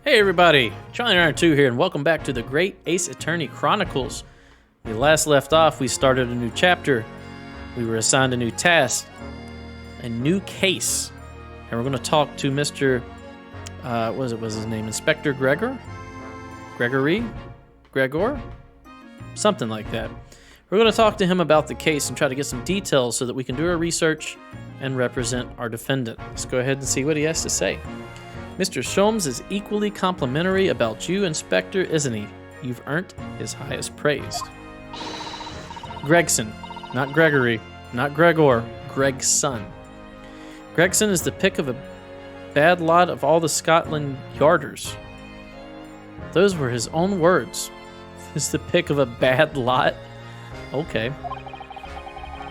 Hey everybody, Charlie Iron 2 here, and welcome back to the Great Ace Attorney Chronicles. We last left off, we started a new chapter, we were assigned a new task, a new case, and we're going to talk to Mr. What was his name? Inspector Gregor? Gregor? Something like that. We're going to talk to him about the case and try to get some details so that we can do our research and represent our defendant. Let's go ahead and see what he has to say. Mr. Sholmes is equally complimentary about you, Inspector, isn't he? You've earned his highest praise. Gregson, not Gregory, not Gregor, Gregson. Gregson is the pick of a bad lot of all the Scotland Yarders. Those were his own words. Is the pick of a bad lot? Okay.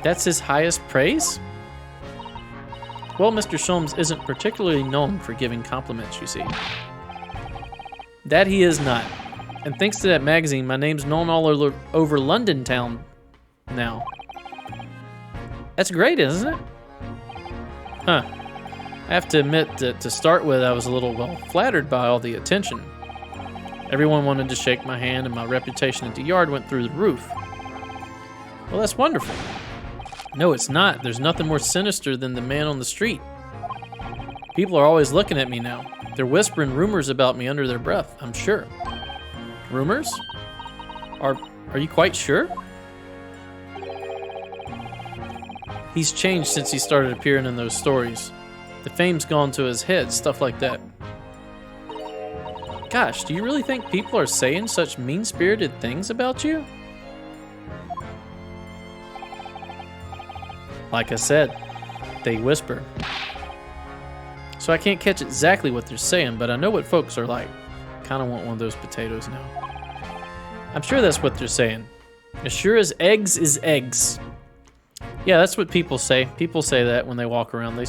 That's his highest praise? Well, Mr. Sholmes isn't particularly known for giving compliments, you see. That he is not. And thanks to that magazine, my name's known all over London town now. That's great, isn't it? Huh. I have to admit that to start with, I was a little, flattered by all the attention. Everyone wanted to shake my hand, and my reputation at the yard went through the roof. Well, that's wonderful. No, it's not. There's nothing more sinister than the man on the street. People are always looking at me now. They're whispering rumors about me under their breath, I'm sure. Rumors? Are you quite sure? He's changed since he started appearing in those stories. The fame's gone to his head, stuff like that. Gosh, do you really think people are saying such mean-spirited things about you? Like I said, they whisper. So I can't catch exactly what they're saying, but I know what folks are like. Kind of want one of those potatoes now. I'm sure that's what they're saying. As sure as eggs is eggs. Yeah, that's what people say. People say that when they walk around. They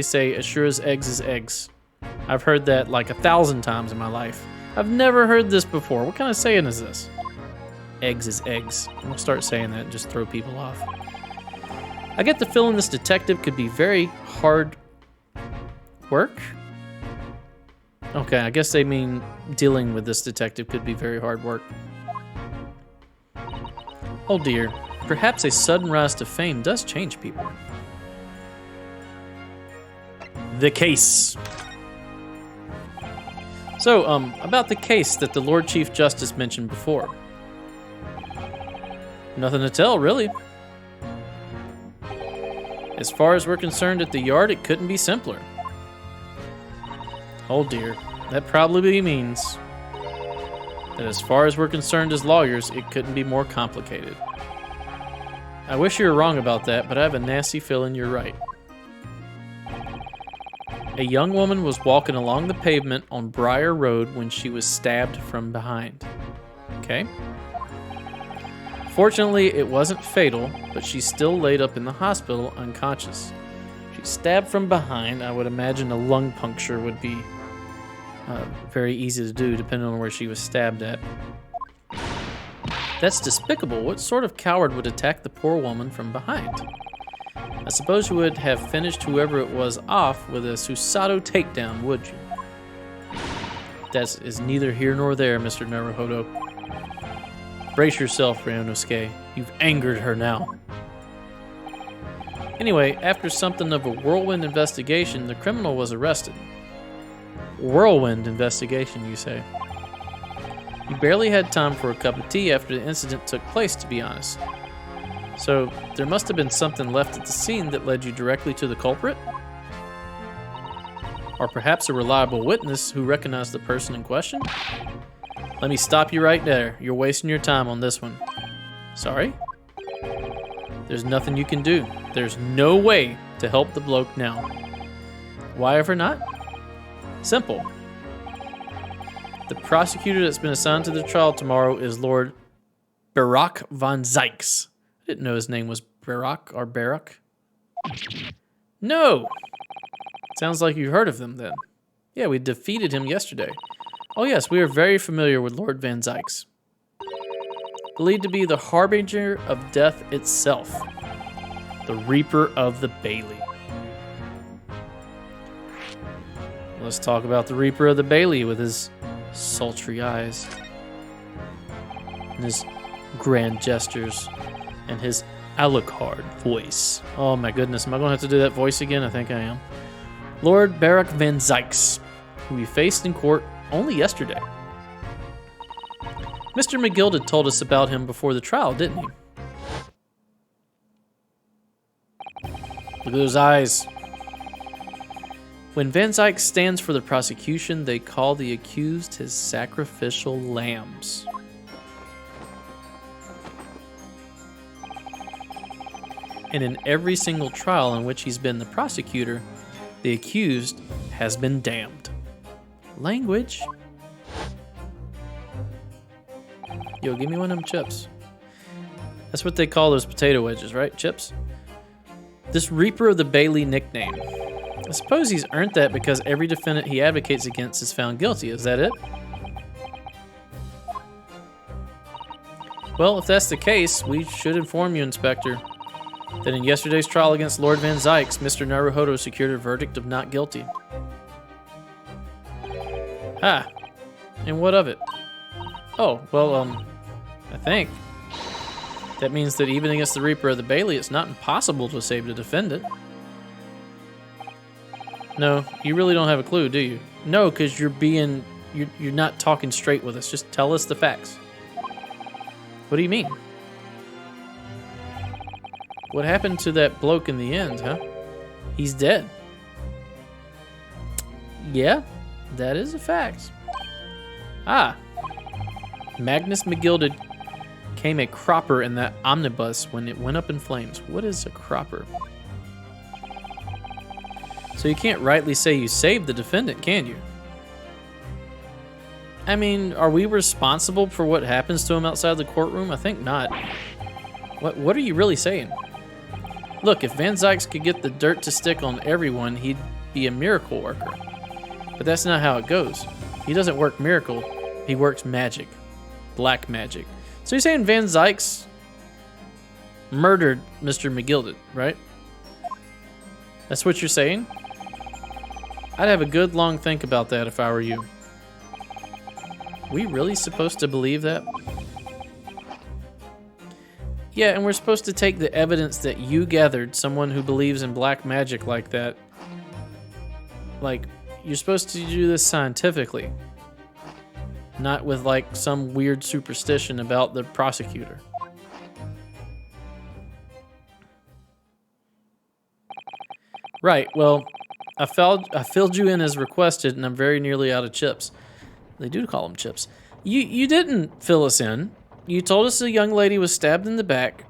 say, as sure as eggs is eggs. I've heard that like 1,000 times in my life. I've never heard this before. What kind of saying is this? Eggs is eggs. I'm gonna start saying that and just throw people off. I get the feeling this detective could be very hard work. Okay, I guess they mean dealing with this detective could be very hard work. Oh dear, perhaps a sudden rise to fame does change people. The case. So, about the case that the Lord Chief Justice mentioned before. Nothing to tell, really. As far as we're concerned at the yard, it couldn't be simpler. Oh dear, that probably means that as far as we're concerned as lawyers, it couldn't be more complicated. I wish you were wrong about that, but I have a nasty feeling you're right. A young woman was walking along the pavement on Briar Road when she was stabbed from behind. Okay? Fortunately, it wasn't fatal, but she's still laid up in the hospital unconscious. She's stabbed from behind. I would imagine a lung puncture would be very easy to do, depending on where she was stabbed at. That's despicable. What sort of coward would attack the poor woman from behind? I suppose you would have finished whoever it was off with a Susato takedown, would you? That is neither here nor there, Mr. Naruhodo. Brace yourself, Ryunosuke. You've angered her now. Anyway, after something of a whirlwind investigation, the criminal was arrested. Whirlwind investigation, you say? You barely had time for a cup of tea after the incident took place, to be honest. So, there must have been something left at the scene that led you directly to the culprit? Or perhaps a reliable witness who recognized the person in question? Let me stop you right there. You're wasting your time on this one. Sorry? There's nothing you can do. There's no way to help the bloke now. Why ever not? Simple. The prosecutor that's been assigned to the trial tomorrow is Lord Barak von Zykes. I didn't know his name was Barak or Barak. No! Sounds like you heard of them then. Yeah, we defeated him yesterday. Oh yes, we are very familiar with Lord Van Zykes. Believed to be the harbinger of death itself. The Reaper of the Bailey. Let's talk about the Reaper of the Bailey with his sultry eyes, and his grand gestures, and his Alucard voice. Oh my goodness, am I going to have to do that voice again? I think I am. Lord Barak van Zykes, who we faced in court only yesterday. Mr. McGilded told us about him before the trial, didn't he? Look at those eyes. When Van Zykes stands for the prosecution, they call the accused his sacrificial lambs. And in every single trial in which he's been the prosecutor, the accused has been damned. Language. Yo, give me one of them chips. That's what they call those potato wedges, right? Chips? This Reaper of the Bailey nickname. I suppose he's earned that because every defendant he advocates against is found guilty. Is that it? Well, if that's the case, we should inform you, Inspector, that in yesterday's trial against Lord Van Zykes, Mr. Naruhodo secured a verdict of not guilty. Ah, and what of it? Oh, well, I think that means that even against the Reaper of the Bailey, it's not impossible to save the defendant. No, you really don't have a clue, do you? No, because you're not talking straight with us. Just tell us the facts. What do you mean? What happened to that bloke in the end, huh? He's dead. Yeah, that is a fact. Ah. Magnus McGilded came a cropper in that omnibus when it went up in flames. What is a cropper? So you can't rightly say you saved the defendant, can you? I mean, are we responsible for what happens to him outside the courtroom? I think not. What are you really saying? Look, if Van Zykes could get the dirt to stick on everyone, he'd be a miracle worker. But that's not how it goes. He doesn't work miracle, he works magic. Black magic. So you're saying Van Zykes murdered Mr. McGilded, right? That's what you're saying? I'd have a good long think about that if I were you. We really supposed to believe that? Yeah, and we're supposed to take the evidence that you gathered, someone who believes in black magic like that. Like, you're supposed to do this scientifically. Not with, like, some weird superstition about the prosecutor. Right, well, I filled you in as requested, and I'm very nearly out of chips. They do call them chips. You didn't fill us in. You told us a young lady was stabbed in the back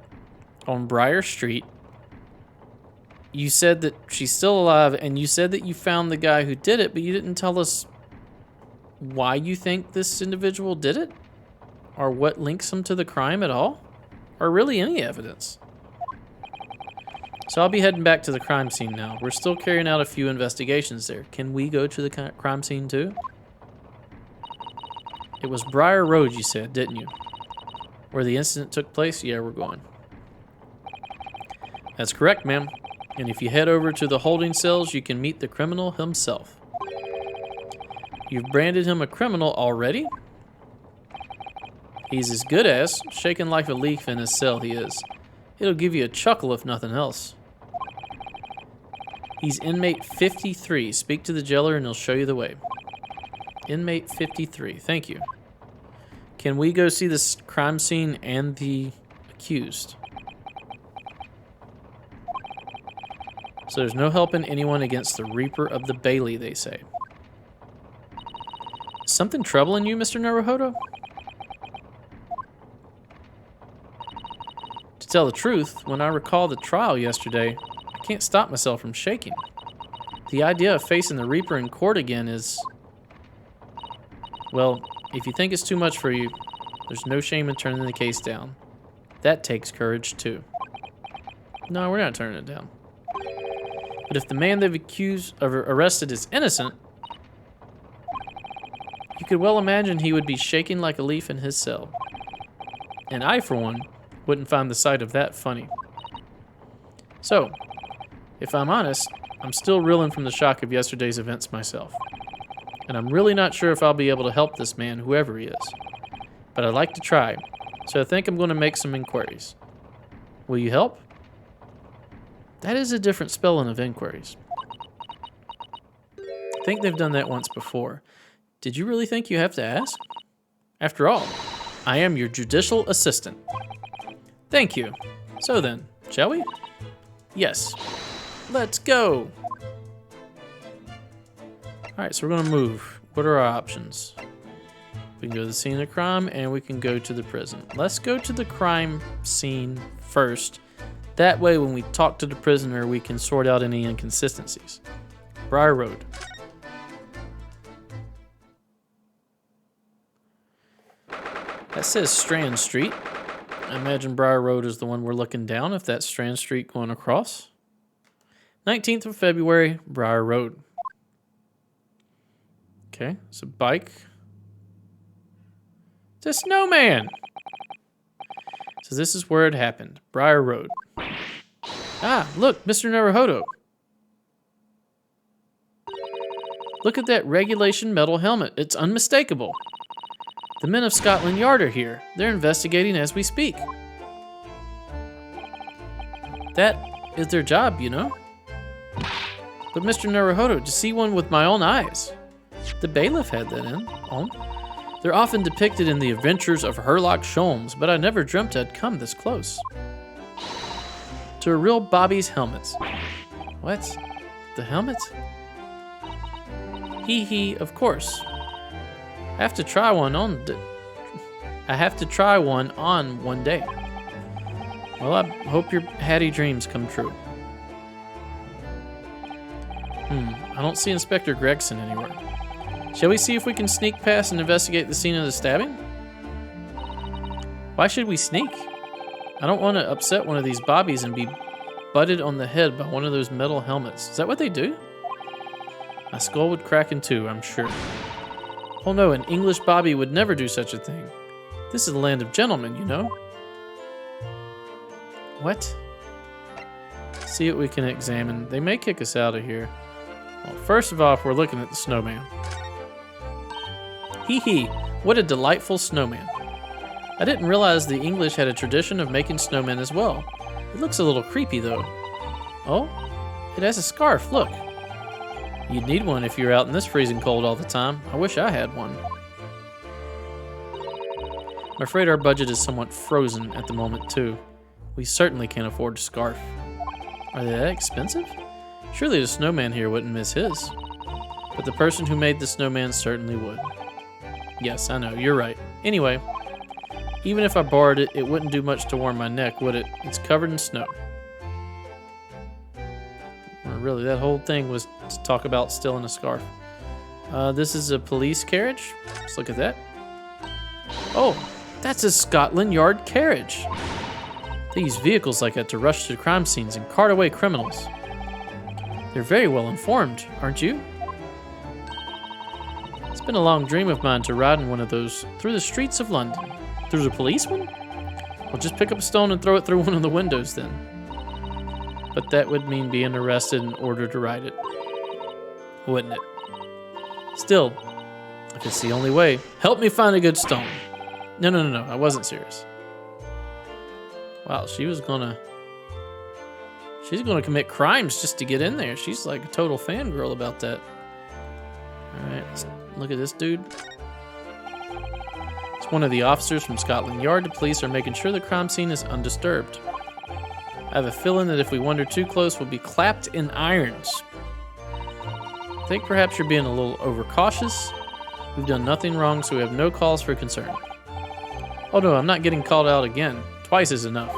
on Briar Street. You said that she's still alive, and you said that you found the guy who did it, but you didn't tell us why you think this individual did it? Or what links him to the crime at all? Or really any evidence? So I'll be heading back to the crime scene now. We're still carrying out a few investigations there. Can we go to the crime scene too? It was Briar Road, you said, didn't you? Where the incident took place? Yeah, we're going. That's correct, ma'am. And if you head over to the holding cells, you can meet the criminal himself. You've branded him a criminal already? He's as good as, shaking like a leaf in his cell he is. It'll give you a chuckle if nothing else. He's inmate 53. Speak to the jailer and he'll show you the way. Inmate 53. Thank you. Can we go see this crime scene and the accused? So there's no helping anyone against the Reaper of the Bailey, they say. Is something troubling you, Mr. Naruhodo? To tell the truth, when I recall the trial yesterday, I can't stop myself from shaking. The idea of facing the Reaper in court again is... Well, if you think it's too much for you, there's no shame in turning the case down. That takes courage, too. No, we're not turning it down. But if the man they've arrested is innocent, you could well imagine he would be shaking like a leaf in his cell. And I, for one, wouldn't find the sight of that funny. So, if I'm honest, I'm still reeling from the shock of yesterday's events myself. and I'm really not sure if I'll be able to help this man, whoever he is. But I'd like to try, so I think I'm going to make some inquiries. Will you help? That is a different spelling of inquiries. I think they've done that once before. Did you really think you have to ask? After all, I am your judicial assistant. Thank you. So then, shall we? Yes. Let's go. Alright, so we're going to move. What are our options? We can go to the scene of the crime, and we can go to the prison. Let's go to the crime scene first. That way, when we talk to the prisoner, we can sort out any inconsistencies. Briar Road. That says Strand Street. I imagine Briar Road is the one we're looking down, if that's Strand Street going across. 19th of February, Briar Road. Okay, it's a bike. It's a snowman! So this is where it happened, Briar Road. Ah, look, Mr. Naruhodo. Look at that regulation metal helmet. It's unmistakable. The men of Scotland Yard are here. They're investigating as we speak. That is their job, you know. But Mr. Naruhodo, to see one with my own eyes. The bailiff had that on. They're often depicted in the adventures of Sherlock Sholmes, but I never dreamt I'd come this close. To a real Bobby's helmets. What? The helmet? Hee, of course. I have to try one on one day. Well, I hope your hatty dreams come true. I don't see Inspector Gregson anywhere. Shall we see if we can sneak past and investigate the scene of the stabbing? Why should we sneak? I don't want to upset one of these bobbies and be butted on the head by one of those metal helmets. Is that what they do? My skull would crack in two, I'm sure. Oh no, an English bobby would never do such a thing. This is the land of gentlemen, you know. What? See what we can examine. They may kick us out of here. Well, first of all, we're looking at the snowman. Hee, what a delightful snowman. I didn't realize the English had a tradition of making snowmen as well. It looks a little creepy though. Oh, it has a scarf, look. You'd need one if you're out in this freezing cold all the time. I wish I had one. I'm afraid our budget is somewhat frozen at the moment too. We certainly can't afford a scarf. Are they that expensive? Surely the snowman here wouldn't miss his. But the person who made the snowman certainly would. Yes, I know, you're right. Anyway, even if I borrowed it, it wouldn't do much to warm my neck, would it? It's covered in snow. Well, really, that whole thing was to talk about stealing a scarf. This is a police carriage. Let's look at that. Oh, that's a Scotland Yard carriage. They use vehicles like that to rush to crime scenes and cart away criminals. They're very well informed, aren't you? It's been a long dream of mine to ride in one of those through the streets of London. Through the police one? Well, just pick up a stone and throw it through one of the windows then. But that would mean being arrested in order to ride it. Wouldn't it? Still, if it's the only way, help me find a good stone. No, I wasn't serious. Wow, she's gonna commit crimes just to get in there. She's like a total fangirl about that. Alright, let's look at this dude. It's one of the officers from Scotland Yard. The police are making sure the crime scene is undisturbed. I have a feeling that if we wander too close, we'll be clapped in irons. I think perhaps you're being a little overcautious. We've done nothing wrong, so we have no cause for concern. Oh no, I'm not getting called out again. Twice is enough.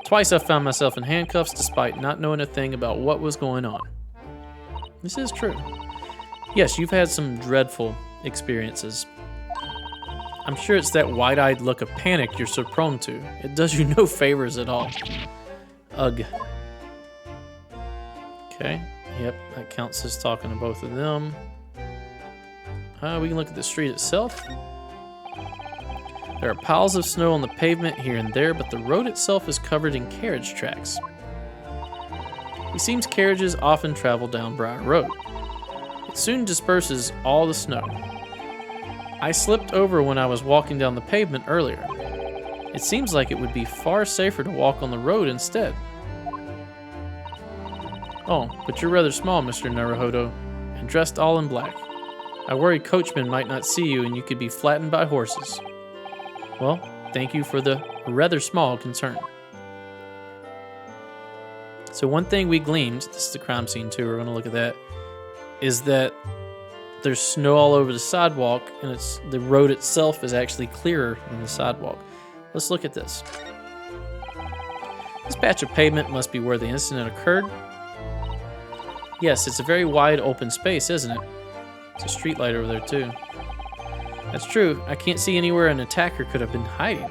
Twice I found myself in handcuffs despite not knowing a thing about what was going on. This is true. Yes, you've had some dreadful experiences. I'm sure it's that wide-eyed look of panic you're so prone to. It does you no favors at all. Ugh. Okay, yep, that counts as talking to both of them. We can look at the street itself. There are piles of snow on the pavement here and there, but the road itself is covered in carriage tracks. It seems carriages often travel down Briar Road. It It soon disperses all the snow. I slipped over when I was walking down the pavement earlier. It seems like it would be far safer to walk on the road instead. Oh, but you're rather small, Mr. Naruhodo, and dressed all in black. I worry coachmen might not see you and you could be flattened by horses. Well, thank you for the rather small concern. So one thing we gleaned, this is the crime scene too, we're going to look at that, is that there's snow all over the sidewalk and the road itself is actually clearer than the sidewalk. Let's look at this. This patch of pavement must be where the incident occurred. Yes, it's a very wide open space, isn't it? It's a street light over there too. That's true. I can't see anywhere an attacker could have been hiding.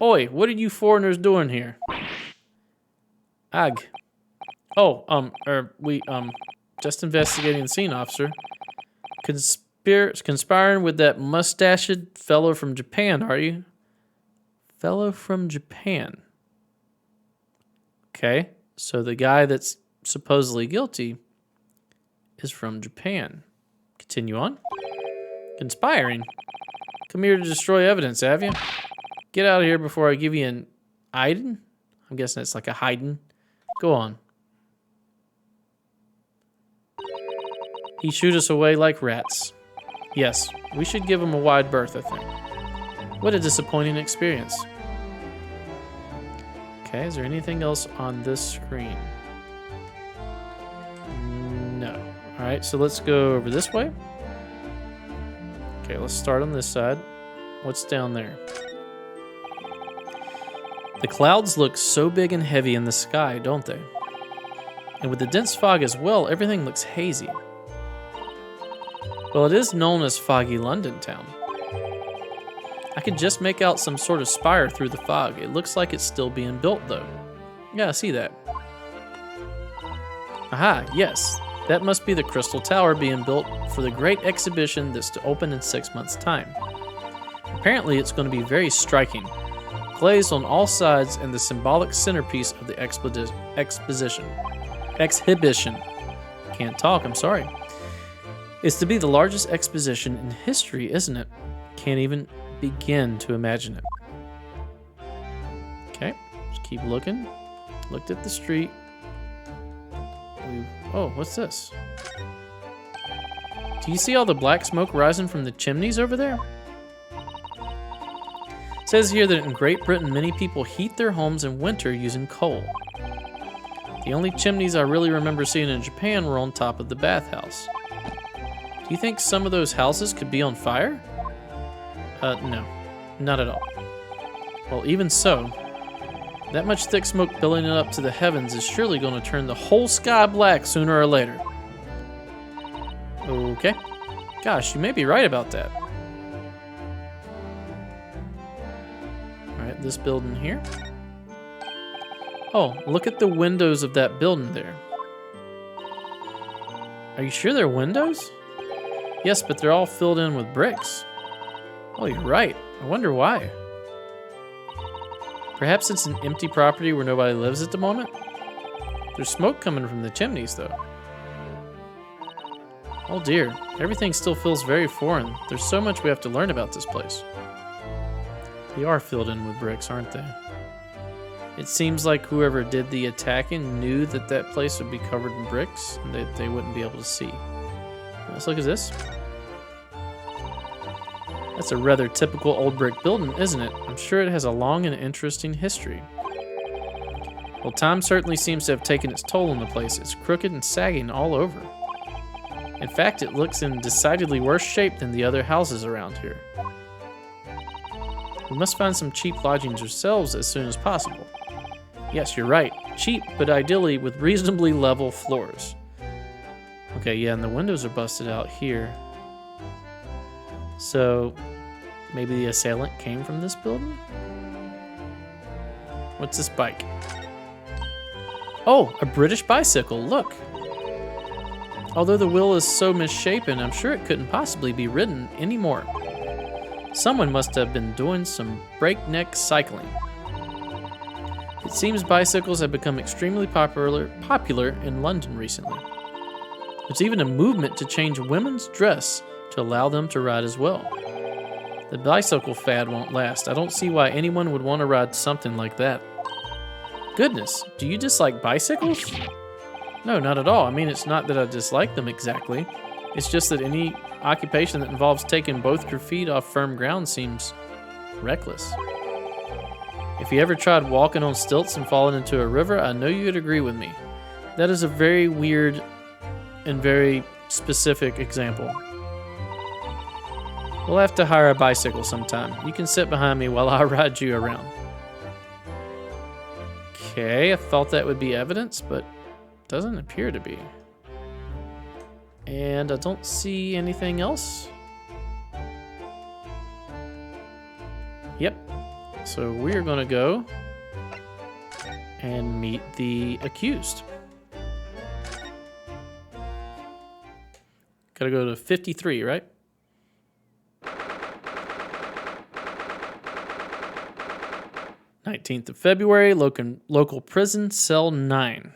Oi, what are you foreigners doing here? Ag. Oh, just investigating the scene, officer. Conspiring with that mustached fellow from Japan, are you? Fellow from Japan. Okay, so the guy that's supposedly guilty is from Japan. Continue on. Conspiring? Come here to destroy evidence, have you? Get out of here before I give you an Iden? I'm guessing it's like a hiding. Go on. He shoot us away like rats. Yes, we should give him a wide berth, I think. What a disappointing experience. Okay, is there anything else on this screen? No. Alright, so let's go over this way. Okay, let's start on this side. What's down there? The clouds look so big and heavy in the sky, don't they? And with the dense fog as well, everything looks hazy. Well, it is known as Foggy London Town. I could just make out some sort of spire through the fog. It looks like it's still being built, though. Yeah, I see that. Aha, yes. That must be the Crystal Tower being built for the great exhibition that's to open in 6 months' time. Apparently, it's going to be very striking. Glazed on all sides and the symbolic centerpiece of the exhibition. Can't talk, I'm sorry. It's to be the largest exposition in history, isn't it? Can't even begin to imagine it. Okay, just keep looking. Looked at the street. Oh, what's this? Do you see all the black smoke rising from the chimneys over there? It says here that in Great Britain, many people heat their homes in winter using coal. The only chimneys I really remember seeing in Japan were on top of the bathhouse. Do you think some of those houses could be on fire? No, not at all. Well, even so, that much thick smoke billowing up to the heavens is surely going to turn the whole sky black sooner or later. Okay. Gosh, you may be right about that. Alright, this building here. Oh, look at the windows of that building there. Are you sure they're windows? Yes, but they're all filled in with bricks. Oh, you're right. I wonder why. Perhaps it's an empty property where nobody lives at the moment? There's smoke coming from the chimneys, though. Oh dear, everything still feels very foreign. There's so much we have to learn about this place. They are filled in with bricks, aren't they? It seems like whoever did the attacking knew that that place would be covered in bricks and that they wouldn't be able to see. Let's look at this. That's a rather typical old brick building, isn't it? I'm sure it has a long and interesting history. Well, time certainly seems to have taken its toll on the place. It's crooked and sagging all over. In fact, it looks in decidedly worse shape than the other houses around here. We must find some cheap lodgings ourselves as soon as possible. Yes, you're right. Cheap, but ideally with reasonably level floors. Okay, yeah, and the windows are busted out here. So, maybe the assailant came from this building? What's this bike? Oh, a British bicycle, look! Although the wheel is so misshapen, I'm sure it couldn't possibly be ridden anymore. Someone must have been doing some breakneck cycling. It seems bicycles have become extremely popular in London recently. There's even a movement to change women's dress to allow them to ride as well. The bicycle fad won't last. I don't see why anyone would want to ride something like that. Goodness, do you dislike bicycles? No, not at all. I mean, it's not that I dislike them exactly. It's just that any occupation that involves taking both your feet off firm ground seems reckless. If you ever tried walking on stilts and falling into a river, I know you'd agree with me. That is a very weird and very specific example. We'll have to hire a bicycle sometime. You can sit behind me while I ride you around. Okay, I thought that would be evidence, but it doesn't appear to be. And I don't see anything else. Yep. So we're going to go and meet the accused. Got to go to 53, right? Nineteenth of February, local prison, cell 9.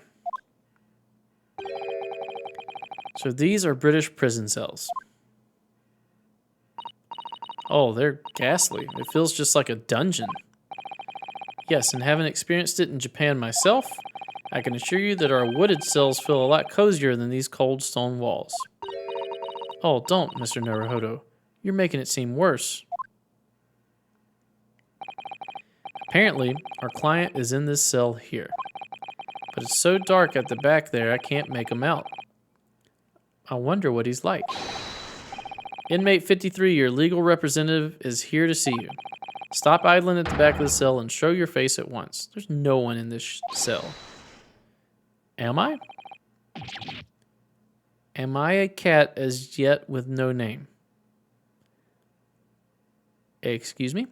So these are British prison cells. Oh, they're ghastly. It feels just like a dungeon. Yes, and having experienced it in Japan myself, I can assure you that our wooded cells feel a lot cozier than these cold stone walls. Oh, don't, Mr. Naruhodo. You're making it seem worse. Apparently, our client is in this cell here. But it's so dark at the back there, I can't make him out. I wonder what he's like. Inmate 53, your legal representative, is here to see you. Stop idling at the back of the cell and show your face at once. There's no one in this cell. Am I? Am I a cat as yet with no name? Excuse me?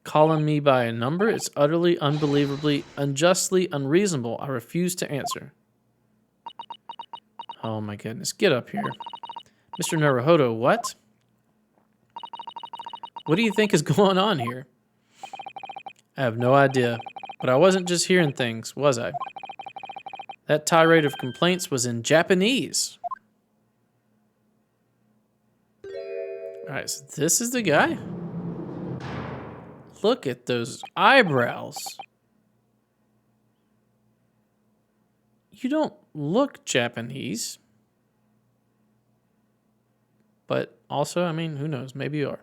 Calling me by a number? It's utterly, unbelievably, unjustly unreasonable. I refuse to answer. Oh my goodness. Get up here. Mr. Naruhodo, what? What do you think is going on here? I have no idea. But I wasn't just hearing things, was I? That tirade of complaints was in Japanese. Alright, so this is the guy? Look at those eyebrows. You don't look Japanese. But also, I mean, who knows? Maybe you are.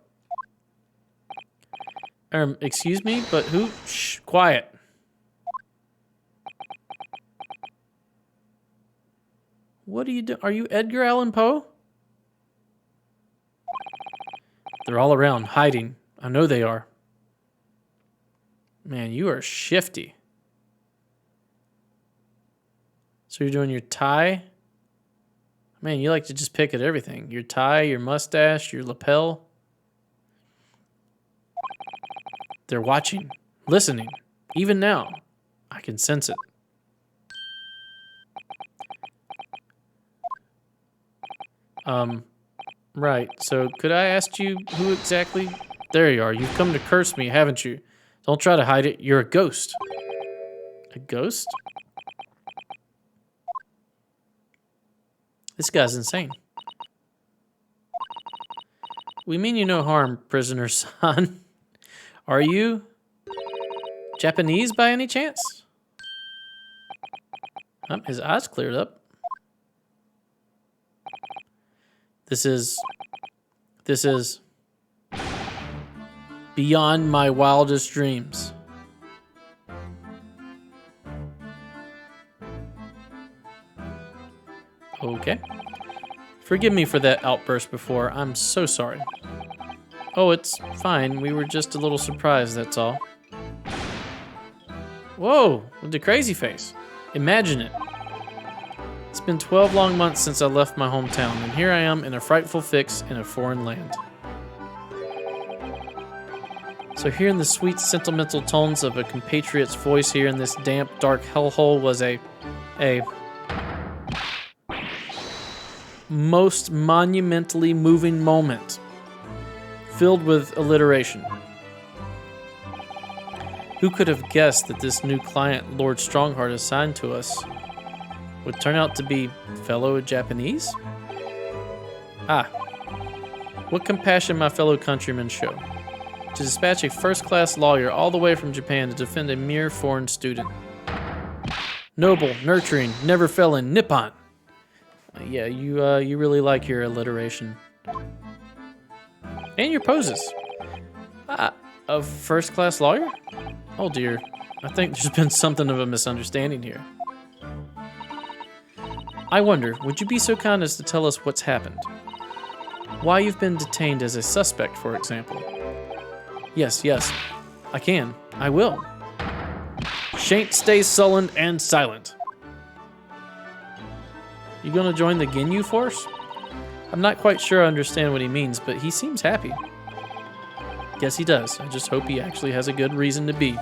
Excuse me, but who? Shh, quiet. What are you doing? Are you Edgar Allan Poe? They're all around, hiding. I know they are. Man, you are shifty. So you're doing your tie? Man, you like to just pick at everything. Your tie, your mustache, your lapel. They're watching, listening. Even now, I can sense it. Right. So could I ask you who exactly? There you are. You've come to curse me, haven't you? Don't try to hide it. You're a ghost. A ghost? This guy's insane. We mean you no harm, prisoner son. Are you Japanese by any chance? His eyes cleared up. This is beyond my wildest dreams. Okay. Forgive me for that outburst before. I'm so sorry. Oh, it's fine. We were just a little surprised, that's all. Whoa, with the crazy face. Imagine it. It's been 12 long months since I left my hometown, and here I am in a frightful fix in a foreign land. So hearing the sweet, sentimental tones of a compatriot's voice here in this damp, dark hellhole was a most monumentally moving moment, filled with alliteration. Who could have guessed that this new client Lord Strongheart assigned to us would turn out to be fellow Japanese? Ah, what compassion my fellow countrymen show. To dispatch a first-class lawyer all the way from Japan to defend a mere foreign student. Noble, nurturing, never failing Nippon. Yeah, you really like your alliteration. And your poses. A first-class lawyer? Oh dear, I think there's been something of a misunderstanding here. I wonder, would you be so kind as to tell us what's happened? Why you've been detained as a suspect, for example. Yes, I can. I will. Shan't stay sullen and silent. You gonna join the Ginyu force? I'm not quite sure I understand what he means, but he seems happy. Yes, he does. I just hope he actually has a good reason to be.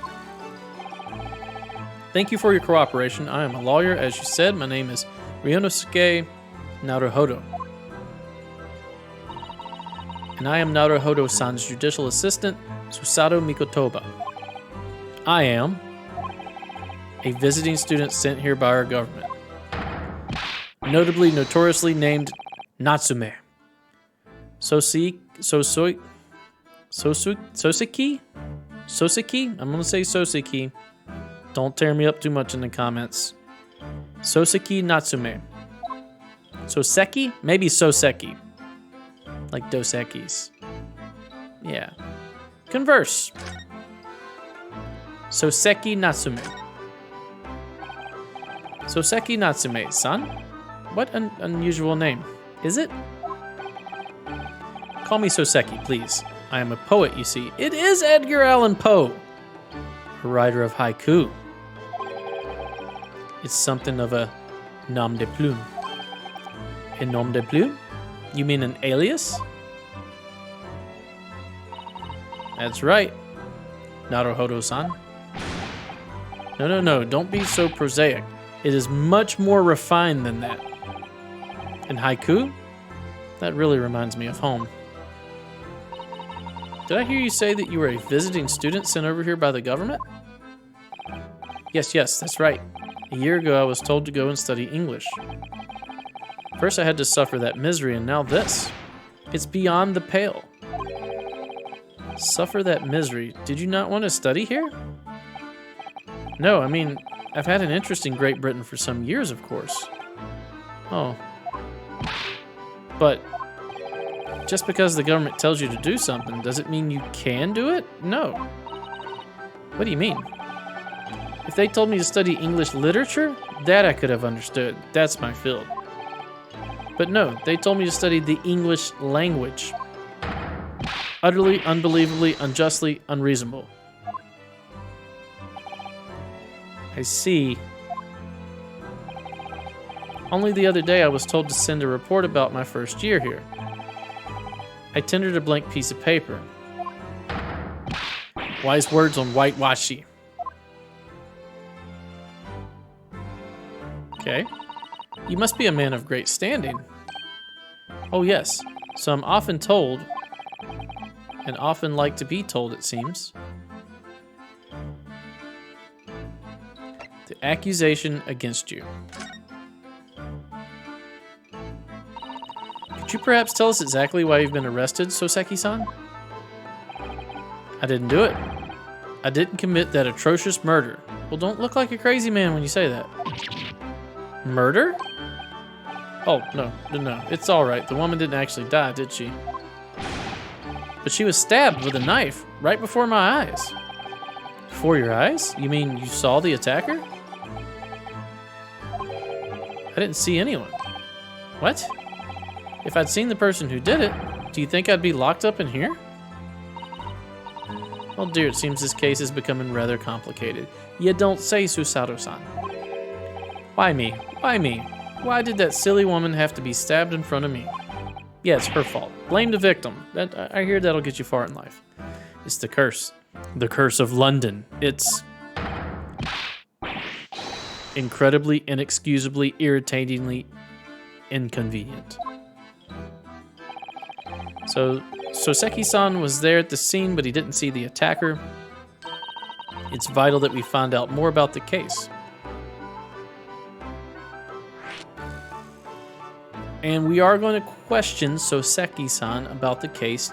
Thank you for your cooperation. I am a lawyer, as you said. My name is Ryunosuke Naruhodo. And I am Naruhodo-san's judicial assistant, Susato Mikotoba. I am a visiting student sent here by our government. Notoriously named Natsume. Soseki? I'm gonna say Soseki. Don't tear me up too much in the comments. Soseki Natsume. Soseki? Maybe Soseki. Like Dos Equis. Yeah. Converse. Soseki Natsume. Soseki Natsume-san? What an unusual name. Is it? Call me Soseki, please. I am a poet, you see. It is Edgar Allan Poe, a writer of haiku. It's something of a nom de plume. A nom de plume? You mean an alias? That's right, Naruhodo-san. No, don't be so prosaic. It is much more refined than that. And haiku? That really reminds me of home. Did I hear you say that you were a visiting student sent over here by the government? Yes, that's right. A year ago, I was told to go and study English. First, I had to suffer that misery, and now this. It's beyond the pale. Suffer that misery? Did you not want to study here? No, I mean, I've had an interest in Great Britain for some years, of course. Oh. But just because the government tells you to do something, does it mean you can do it? No. What do you mean? If they told me to study English literature, that I could have understood. That's my field. But no, they told me to study the English language. Utterly, unbelievably, unjustly, unreasonable. I see. Only the other day I was told to send a report about my first year here. I tendered a blank piece of paper. Wise words on whitewashy. Okay. You must be a man of great standing. Oh yes, so I'm often told, and often like to be told, it seems. The accusation against you. Could you perhaps tell us exactly why you've been arrested, Soseki-san? I didn't do it. I didn't commit that atrocious murder. Well, don't look like a crazy man when you say that. Murder? Oh, no. It's all right. The woman didn't actually die, did she? But she was stabbed with a knife right before my eyes. Before your eyes? You mean you saw the attacker? I didn't see anyone. What? If I'd seen the person who did it, do you think I'd be locked up in here? Oh dear, it seems this case is becoming rather complicated. You don't say, Susato-san. Why me? Why me? Why did that silly woman have to be stabbed in front of me? Yeah, it's her fault. Blame the victim. I hear that'll get you far in life. It's the curse. The curse of London. It's incredibly, inexcusably, irritatingly inconvenient. So, Soseki-san was there at the scene, but he didn't see the attacker. It's vital that we find out more about the case. And we are going to question Soseki-san about the case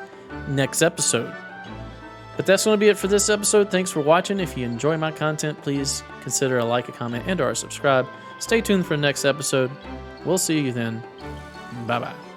next episode. But that's going to be it for this episode. Thanks for watching. If you enjoy my content, please consider a like, a comment, and or subscribe. Stay tuned for the next episode. We'll see you then. Bye-bye.